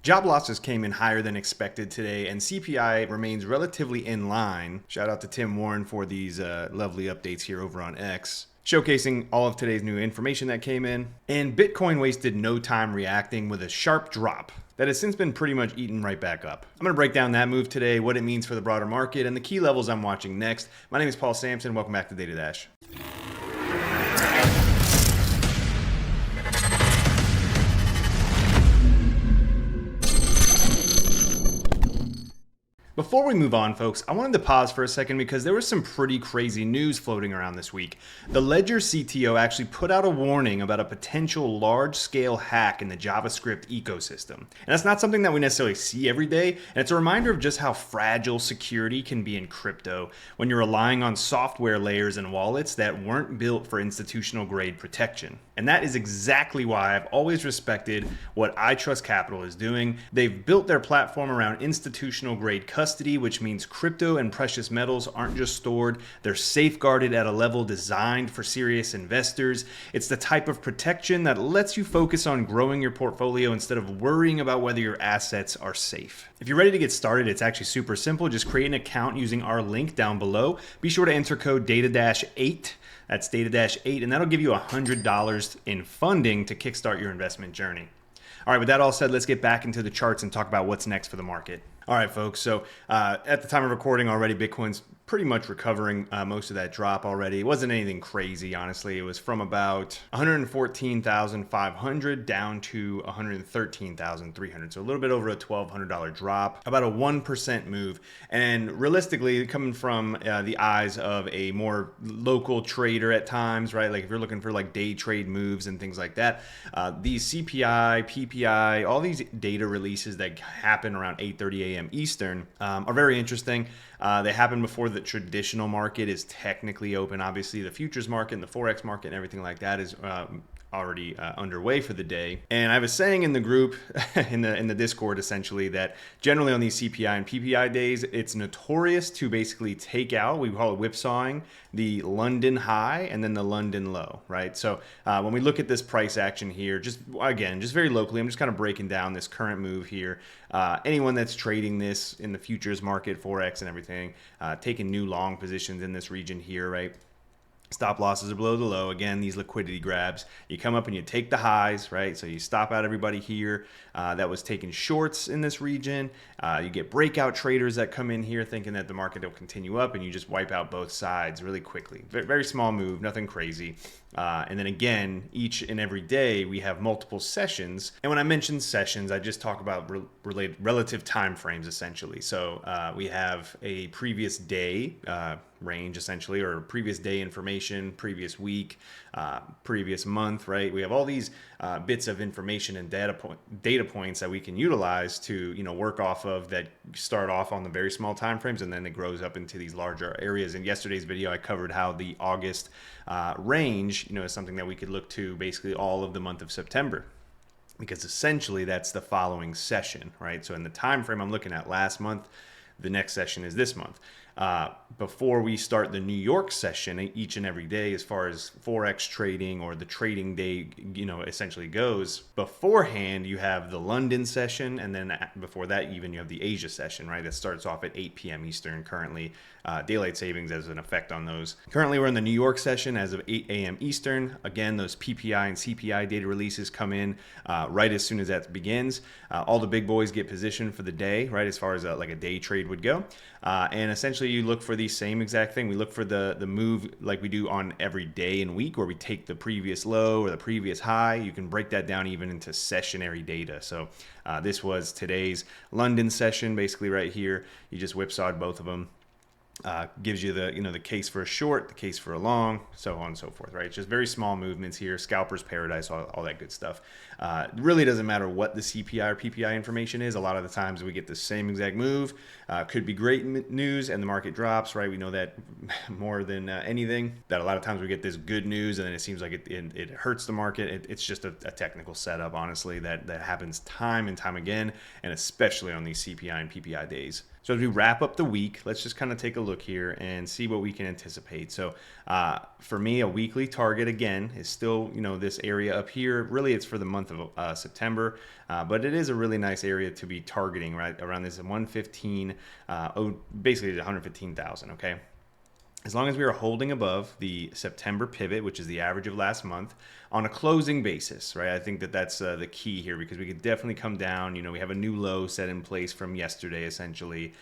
Job losses came in higher than expected today, and CPI remains relatively in line. Shout out to Tim Warren for these lovely updates here over on X, showcasing all of today's new information that came in. And Bitcoin wasted no time reacting with a sharp drop that has since been pretty much eaten right back up. I'm going to break down that move today, what it means for the broader market, and the key levels I'm watching next. My name is Paul Sampson. Welcome back to DataDash. Before we move on, folks, I wanted to pause for a second because there was some pretty crazy news floating around this week. The Ledger CTO actually put out a warning about a potential large-scale hack in the JavaScript ecosystem. And that's not something that we necessarily see every day, and it's a reminder of just how fragile security can be in crypto when you're relying on software layers and wallets that weren't built for institutional-grade protection. And that is exactly why I've always respected what iTrust Capital is doing. They've built their platform around institutional-grade custody, which means crypto and precious metals aren't just stored, they're safeguarded at a level designed for serious investors. It's the type of protection that lets you focus on growing your portfolio instead of worrying about whether your assets are safe. If you're ready to get started, it's actually super simple. Just create an account using our link down below. Be sure to enter code DataDash8. That's DataDash8, and that'll give you $100 in funding to kickstart your investment journey. All right, with that all said, let's get back into the charts and talk about what's next for the market. All right, folks, so at the time of recording already, Bitcoin's pretty much recovering most of that drop already. It wasn't anything crazy, honestly. It was from about 114,500 down to 113,300. So a little bit over a $1,200 drop, about a 1% move. And realistically, coming from the eyes of a more local trader at times, right? Like if you're looking for like day trade moves and things like that, these CPI, PPI, all these data releases that happen around 8:30 a.m. Eastern are very interesting. They happen before the traditional market is technically open. Obviously, the futures market and the Forex market and everything like that is already underway for the day. And I was saying in the group, in the Discord, essentially, that generally on these CPI and PPI days, it's notorious to basically take out, we call it whipsawing, the London high and then the London low, right? So when we look at this price action here, just very locally, I'm just kind of breaking down this current move here. Anyone that's trading this in the futures market, Forex and everything, taking new long positions in this region here, right? Stop losses are below the low. Again, these liquidity grabs. You come up and you take the highs, right? So you stop out everybody here that was taking shorts in this region. You get breakout traders that come in here thinking that the market will continue up, and you just wipe out both sides really quickly. Very small move, nothing crazy. And then again, each and every day we have multiple sessions. And when I mention sessions, I just talk about relative time frames essentially. So we have a previous day range essentially, or previous day information, previous week, previous month, right? We have all these bits of information and data points that we can utilize to work off of that start off on the very small time frames, and then it grows up into these larger areas. In yesterday's video, I covered how the August range, is something that we could look to basically all of the month of September, because essentially that's the following session, right? So in the time frame I'm looking at last month, the next session is this month. Before we start the New York session each and every day, as far as Forex trading or the trading day, essentially goes, beforehand, you have the London session. And then before that, even you have the Asia session, right? That starts off at 8 p.m. Eastern currently. Daylight savings has an effect on those. Currently, we're in the New York session as of 8 a.m. Eastern. Again, those PPI and CPI data releases come in right as soon as that begins. All the big boys get positioned for the day, right? As far as like a day trade would go. And essentially, you look for the same exact thing. We look for the move like we do on every day and week, where we take the previous low or the previous high. You can break that down even into sessionary data. So this was today's London session, basically right here. You just whipsawed both of them. Gives you the case for a short, the case for a long, so on and so forth, right? It's just very small movements here, scalper's paradise, all that good stuff. It really doesn't matter what the CPI or PPI information is. A lot of the times we get the same exact move. Could be great news and the market drops, right? We know that more than anything, that a lot of times we get this good news and then it seems like it hurts the market. It's just a technical setup, honestly, that happens time and time again, and especially on these CPI and PPI days. So as we wrap up the week, let's just kind of take a look here and see what we can anticipate. So for me, a weekly target again is still, this area up here. Really, it's for the month of September, but it is a really nice area to be targeting right around this 115, basically 115,000. Okay. As long as we are holding above the September pivot, which is the average of last month, on a closing basis, right? I think that that's the key here, because we could definitely come down. We have a new low set in place from yesterday, essentially.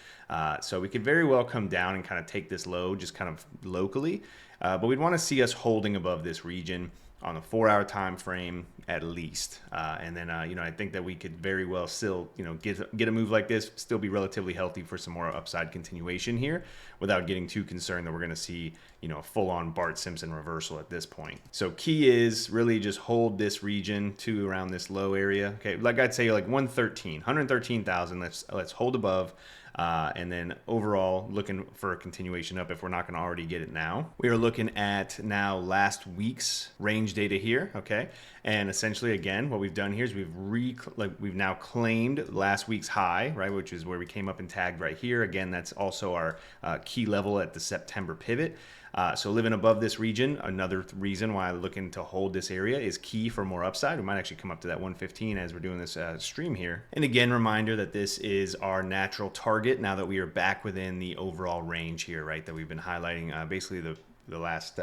So we could very well come down and kind of take this low just kind of locally. But we'd want to see us holding above this region on the 4-hour time frame at least. And then, I think that we could very well still, get a move like this, still be relatively healthy for some more upside continuation here without getting too concerned that we're going to see, a full-on Bart Simpson reversal at this point. So key is really just hold this region to around this low area. Okay, like I'd say like 113,000. Let's hold above. And then overall looking for a continuation up if we're not going to already get it now. We are looking at now last week's range data here, okay? And essentially, again, what we've done here is we've now claimed last week's high, right, which is where we came up and tagged right here. Again, that's also our key level at the September pivot. So living above this region, another reason why looking to hold this area is key for more upside. We might actually come up to that 115 as we're doing this stream here. And again, reminder that this is our natural target now that we are back within the overall range here, right, that we've been highlighting basically the last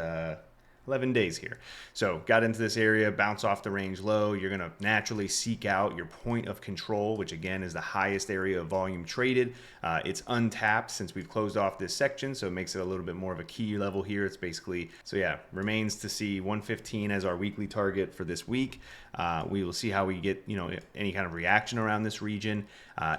11 days here. So got into this area, bounce off the range low. You're going to naturally seek out your point of control, which again is the highest area of volume traded. It's untapped since we've closed off this section, so it makes it a little bit more of a key level here. It's basically, so yeah, remains to see 115 as our weekly target for this week. We will see how we get, any kind of reaction around this region.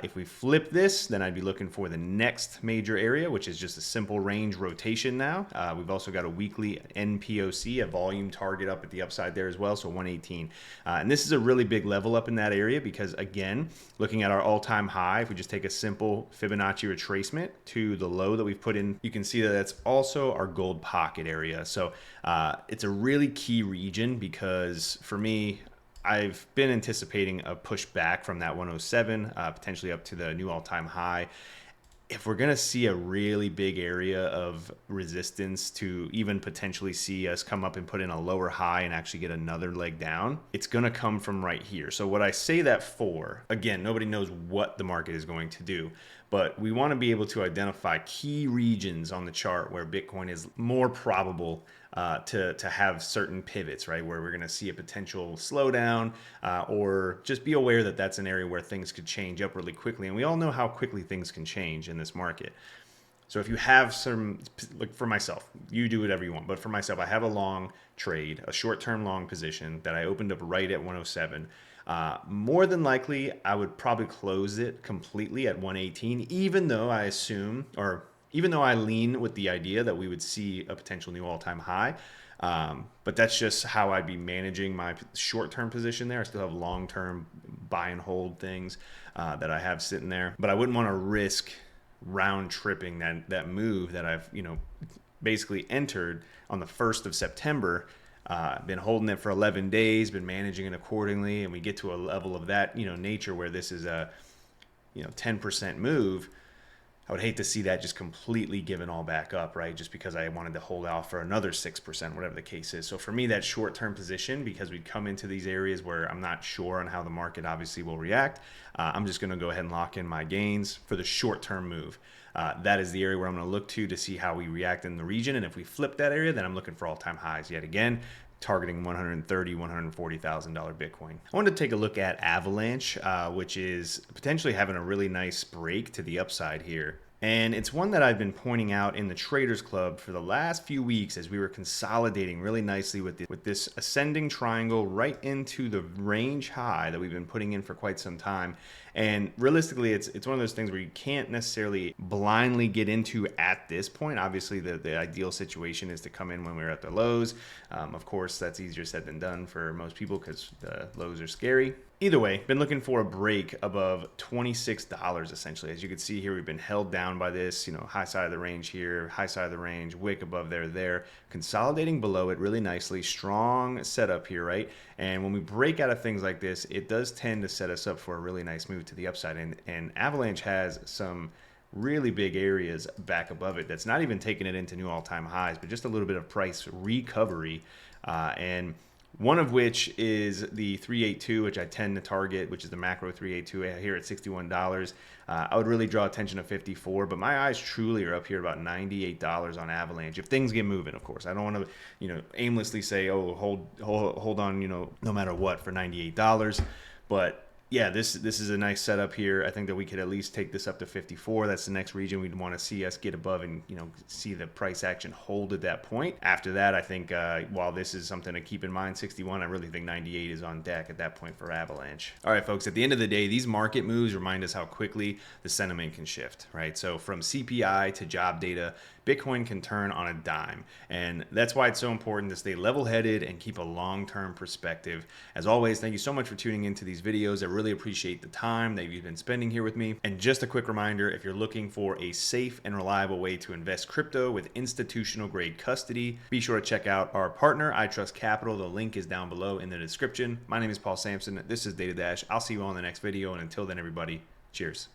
If we flip this, then I'd be looking for the next major area, which is just a simple range rotation now. We've also got a weekly NPOC, a volume target up at the upside there as well, so 118. And this is a really big level up in that area because, again, looking at our all-time high, if we just take a simple Fibonacci retracement to the low that we've put in, you can see that that's also our gold pocket area. So it's a really key region because, for me, I've been anticipating a push back from that 107, potentially up to the new all-time high. If we're going to see a really big area of resistance to even potentially see us come up and put in a lower high and actually get another leg down, it's going to come from right here. So what I say that for, again, nobody knows what the market is going to do, but we want to be able to identify key regions on the chart where Bitcoin is more probable to have certain pivots, right? Where we're going to see a potential slowdown or just be aware that that's an area where things could change up really quickly. And we all know how quickly things can change in this market. So if you have some, like for myself, you do whatever you want. But for myself, I have a long trade, a short-term long position that I opened up right at 107. More than likely, I would probably close it completely at 118, even though I lean with the idea that we would see a potential new all-time high. But that's just how I'd be managing my short-term position there. I still have long-term buy and hold things that I have sitting there. But I wouldn't want to risk round tripping that move that I've basically entered on the 1st of September. Been holding it for 11 days, been managing it accordingly, and we get to a level of that nature where this is a 10% move. I would hate to see that just completely given all back up, right? Just because I wanted to hold out for another 6%, whatever the case is. So for me, that short-term position, because we'd come into these areas where I'm not sure on how the market obviously will react, I'm just going to go ahead and lock in my gains for the short-term move. That is the area where I'm going to look to see how we react in the region. And if we flip that area, then I'm looking for all-time highs yet again, targeting $130,000, $140,000 Bitcoin. I wanted to take a look at Avalanche, which is potentially having a really nice break to the upside here. And it's one that I've been pointing out in the Traders Club for the last few weeks as we were consolidating really nicely with this ascending triangle right into the range high that we've been putting in for quite some time. And realistically, it's one of those things where you can't necessarily blindly get into at this point. Obviously, the ideal situation is to come in when we're at the lows. Of course, that's easier said than done for most people because the lows are scary. Either way, been looking for a break above $26 essentially. As you can see here, we've been held down by this, high side of the range here, high side of the range, wick above there, consolidating below it really nicely, strong setup here, right? And when we break out of things like this, it does tend to set us up for a really nice move to the upside. And Avalanche has some really big areas back above it that's not even taking it into new all-time highs, but just a little bit of price recovery. And one of which is the 382, which I tend to target, which is the macro 382 here at $61. I would really draw attention to 54, but my eyes truly are up here about $98 on Avalanche. If things get moving, of course. I don't want to, aimlessly say, oh, hold on, no matter what for $98. But yeah, this is a nice setup here. I think that we could at least take this up to 54. That's the next region we'd want to see us get above and see the price action hold at that point. After that, I think while this is something to keep in mind, 61, I really think 98 is on deck at that point for Avalanche. All right, folks, at the end of the day, these market moves remind us how quickly the sentiment can shift, right? So from CPI to job data, Bitcoin can turn on a dime. And that's why it's so important to stay level-headed and keep a long-term perspective. As always, thank you so much for tuning into these videos. I really appreciate the time that you've been spending here with me. And just a quick reminder, if you're looking for a safe and reliable way to invest crypto with institutional grade custody, be sure to check out our partner, iTrust Capital. The link is down below in the description. My name is Paul Sampson. This is DataDash. I'll see you all in the next video. And until then, everybody, cheers.